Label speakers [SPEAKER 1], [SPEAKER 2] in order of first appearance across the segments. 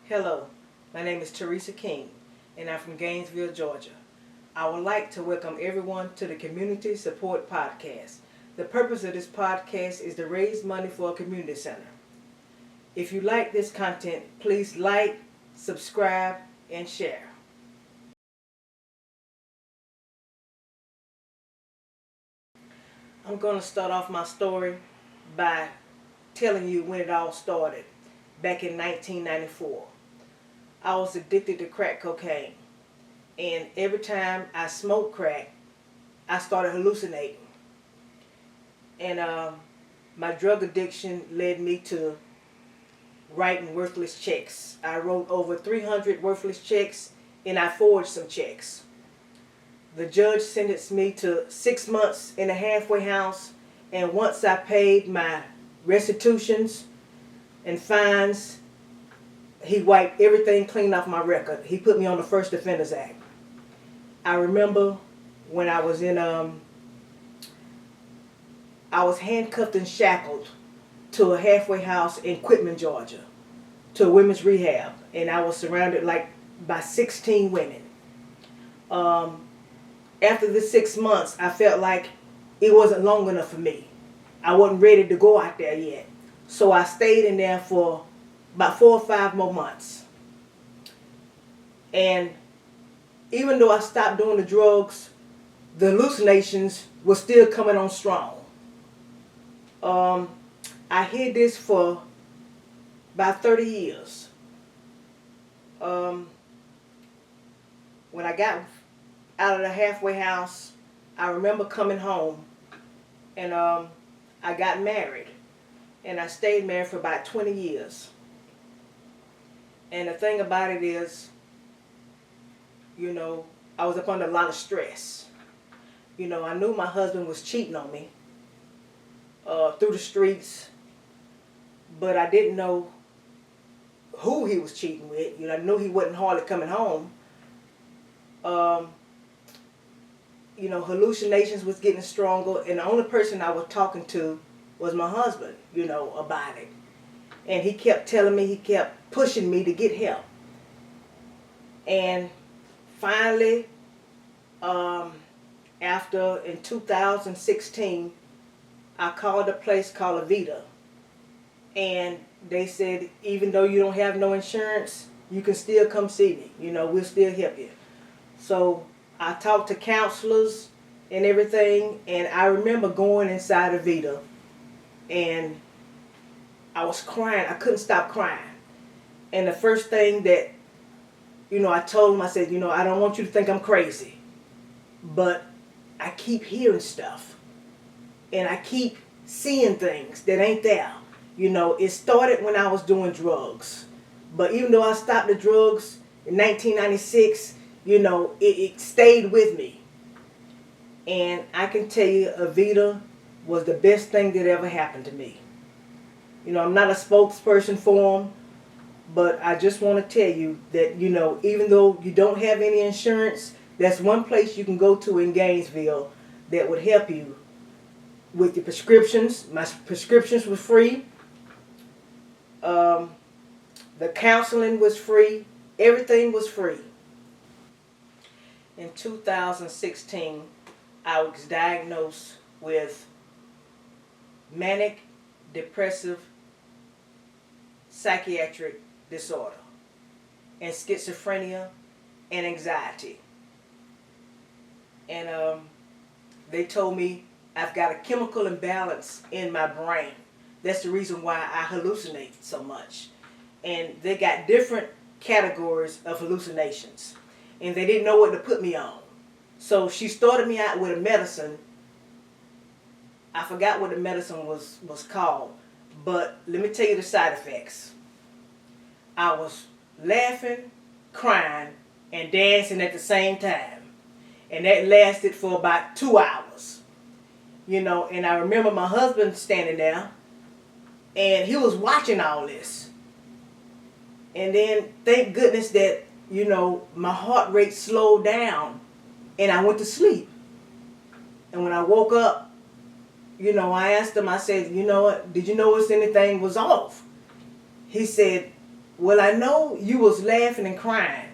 [SPEAKER 1] Hello, my name is Teresa King, and I'm from Gainesville, Georgia. I would like to welcome everyone to the Community Support Podcast. The purpose of this podcast is to raise money for a community center. If you like this content, please like, subscribe, and share. I'm going to start off my story by telling you when it all started, back in 1994. I was addicted to crack cocaine, and every time I smoked crack, I started hallucinating. And my drug addiction led me to writing worthless checks. I wrote over 300 worthless checks, and I forged some checks. The judge sentenced me to 6 months in a halfway house, and once I paid my restitutions and fines, he wiped everything clean off my record. He put me on the First Offenders Act. I remember when I was I was handcuffed and shackled to a halfway house in Quitman, Georgia, to a women's rehab, and I was surrounded by 16 women. After the 6 months, I felt like it wasn't long enough for me. I wasn't ready to go out there yet. So I stayed in there for about 4 or 5 more months. And even though I stopped doing the drugs, the hallucinations were still coming on strong. I hid this for about 30 years. When I got out of the halfway house, I remember coming home, and I got married, and I stayed married for about 20 years. And the thing about it is, I was up under a lot of stress. I knew my husband was cheating on me through the streets, but I didn't know who he was cheating with. I knew he wasn't hardly coming home. Hallucinations was getting stronger, and the only person I was talking to was my husband, about it. And he kept telling me, he kept pushing me to get help. And finally, in 2016, I called a place called Avita. And they said, even though you don't have no insurance, you can still come see me. We'll still help you. So I talked to counselors and everything, and I remember going inside Avita, and I was crying. I couldn't stop crying. And the first thing that, I told him, I said, I don't want you to think I'm crazy, but I keep hearing stuff, and I keep seeing things that ain't there. It started when I was doing drugs, but even though I stopped the drugs in 1996, it stayed with me. And I can tell you, Avita was the best thing that ever happened to me. I'm not a spokesperson for them, but I just want to tell you that, even though you don't have any insurance, that's one place you can go to in Gainesville that would help you with your prescriptions. My prescriptions were free. The counseling was free. Everything was free. In 2016, I was diagnosed with manic depressive psychiatric disorder and schizophrenia and anxiety. And they told me I've got a chemical imbalance in my brain. That's the reason why I hallucinate so much. And they got different categories of hallucinations, and they didn't know what to put me on. So she started me out with a medicine. I forgot what the medicine was called, but let me tell you the side effects. I was laughing, crying, and dancing at the same time. And that lasted for about 2 hours. And I remember my husband standing there, and he was watching all this. And then, thank goodness that, my heart rate slowed down, and I went to sleep. And when I woke up, I asked him, I said, did you notice anything was off? He said, well, I know you was laughing and crying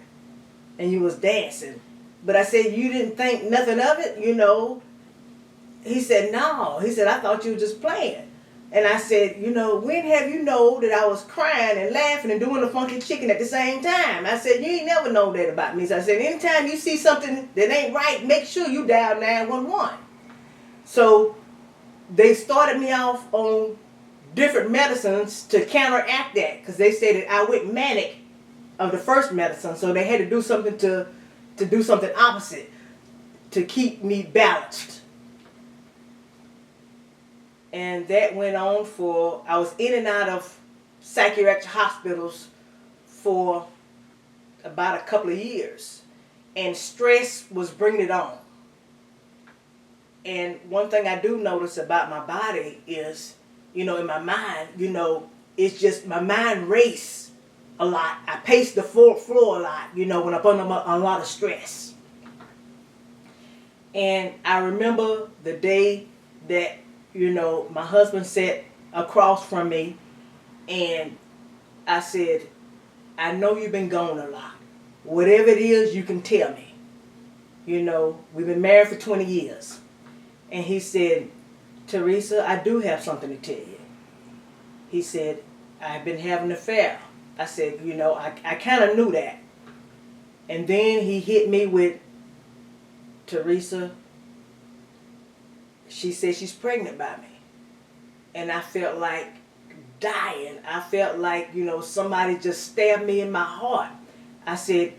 [SPEAKER 1] and you was dancing. But I said, you didn't think nothing of it, you know. He said, no. He said, I thought you were just playing. And I said, you know, when have you know that I was crying and laughing and doing the funky chicken at the same time? I said, you ain't never known that about me. So I said, anytime you see something that ain't right, make sure you dial 911. So they started me off on different medicines to counteract that, because they said that I went manic of the first medicine, so they had to do something to do something opposite to keep me balanced. And that went on for, I was in and out of psychiatric hospitals for about a couple of years. And stress was bringing it on. And one thing I do notice about my body is, you know, in my mind, you know, it's just my mind race a lot. I pace the floor a lot, you know, when I'm under a lot of stress. And I remember the day that, you know, my husband sat across from me and I said, I know you've been gone a lot. Whatever it is, you can tell me. You know, we've been married for 20 years. And he said, Teresa, I do have something to tell you. He said, I've been having an affair. I said, you know, I kind of knew that. And then he hit me with, Teresa, she said she's pregnant by me. And I felt like dying. I felt like, you know, somebody just stabbed me in my heart. I said,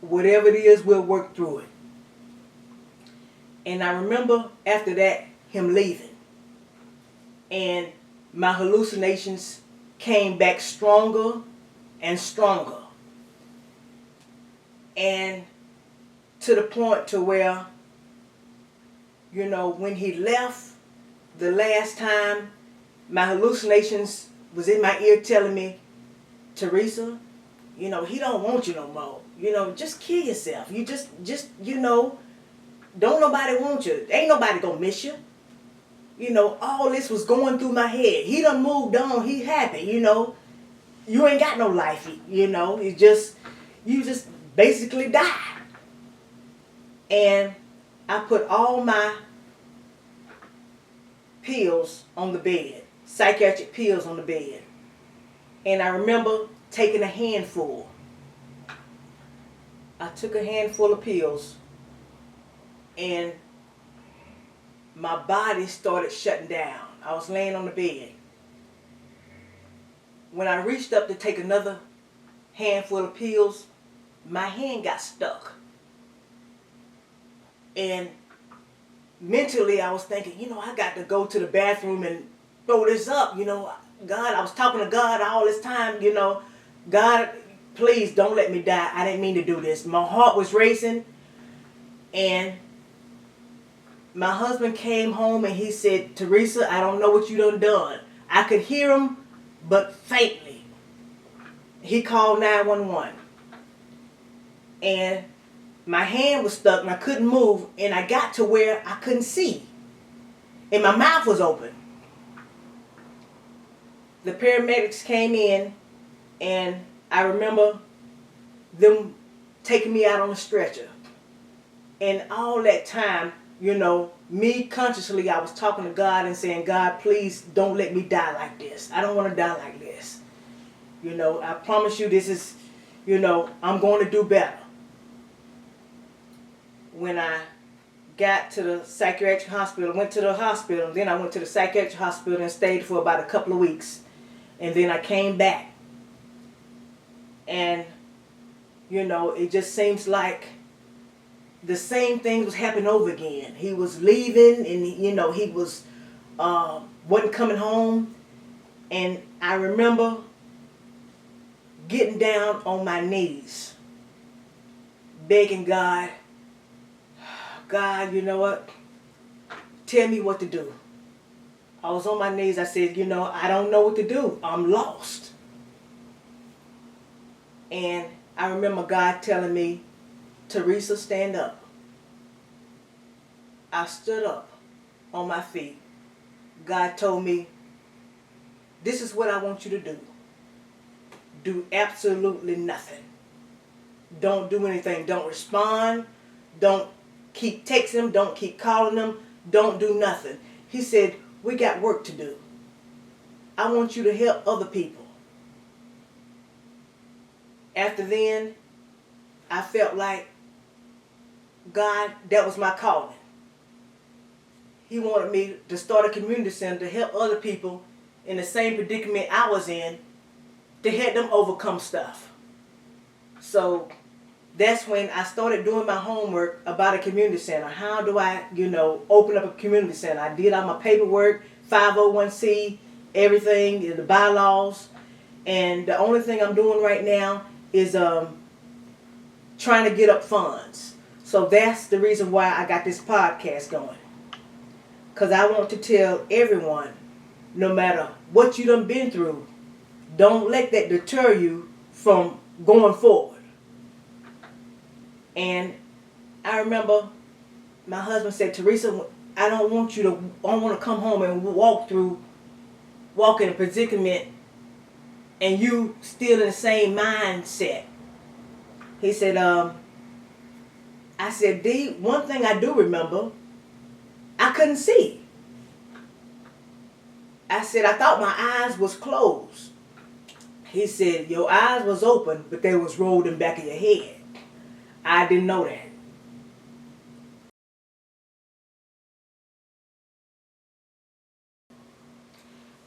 [SPEAKER 1] whatever it is, we'll work through it. And I remember after that, him leaving. And my hallucinations came back stronger and stronger. And to the point to where, you know, when he left the last time, my hallucinations was in my ear telling me, Teresa, you know, he don't want you no more. You know, just kill yourself. You just, you know, don't nobody want you. Ain't nobody gonna miss you. You know, all this was going through my head. He done moved on. He happy, you know. You ain't got no life, you know. You just basically die. And I put all my pills on the bed, psychiatric pills on the bed. And I remember taking a handful. I took a handful of pills and my body started shutting down. I was laying on the bed. When I reached up to take another handful of pills, my hand got stuck. And mentally I was thinking, you know, I got to go to the bathroom and throw this up. You know, God, I was talking to God all this time, you know, God, please don't let me die. I didn't mean to do this. My heart was racing. And my husband came home and he said, Teresa, I don't know what you done. I could hear him, but faintly. He called 911. And my hand was stuck and I couldn't move. And I got to where I couldn't see. And my mouth was open. The paramedics came in and I remember them taking me out on a stretcher. And all that time, you know, me consciously, I was talking to God and saying, God, please don't let me die like this. I don't want to die like this. You know, I promise you this is, you know, I'm going to do better. When I got to the psychiatric hospital, went to the hospital, and then I went to the psychiatric hospital and stayed for about a couple of weeks. And then I came back. And, you know, it just seems like the same thing was happening over again. He was leaving and, you know, he was, wasn't coming home. And I remember getting down on my knees, begging God, God, you know what? Tell me what to do. I was on my knees. I said, you know, I don't know what to do. I'm lost. And I remember God telling me, Teresa, stand up. I stood up on my feet. God told me, this is what I want you to do. do absolutely nothing. Don't do anything. Don't respond. Don't keep texting them. Don't keep calling them. Don't do nothing. He said, we got work to do. I want you to help other people. After then, I felt like God, that was my calling. He wanted me to start a community center to help other people in the same predicament I was in, to help them overcome stuff. So that's when I started doing my homework about a community center. How do I, open up a community center? I did all my paperwork, 501c, everything, the bylaws. And the only thing I'm doing right now is trying to get up funds. So that's the reason why I got this podcast going. Because I want to tell everyone, no matter what you done been through, don't let that deter you from going forward. And I remember my husband said, Teresa, I don't want to come home and walk in a predicament and you still in the same mindset. He said, I said, D, one thing I do remember, I couldn't see. I said, I thought my eyes was closed. He said, your eyes was open, but they was rolled in the back of your head. I didn't know that.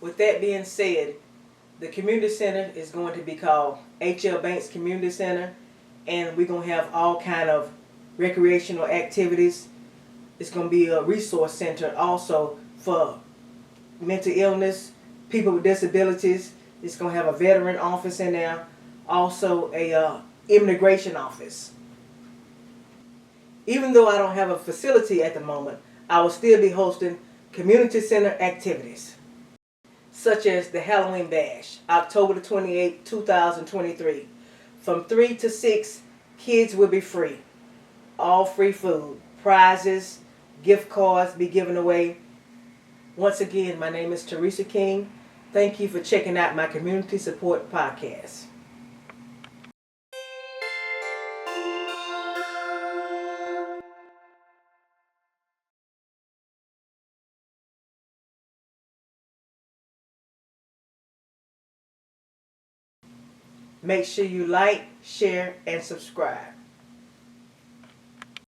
[SPEAKER 1] With that being said, the community center is going to be called H.L. Banks Community Center, and we're going to have all kind of recreational activities. It's going to be a resource center also for mental illness, people with disabilities. It's going to have a veteran office in there, also a immigration office. Even though I don't have a facility at the moment, I will still be hosting community center activities, such as the Halloween Bash, October the 28th, 2023. From 3 to 6, kids will be free. All free food, prizes, gift cards be given away. Once again, my name is Teresa King. Thank you for checking out my Community Support Podcast. Make sure you like, share, and subscribe.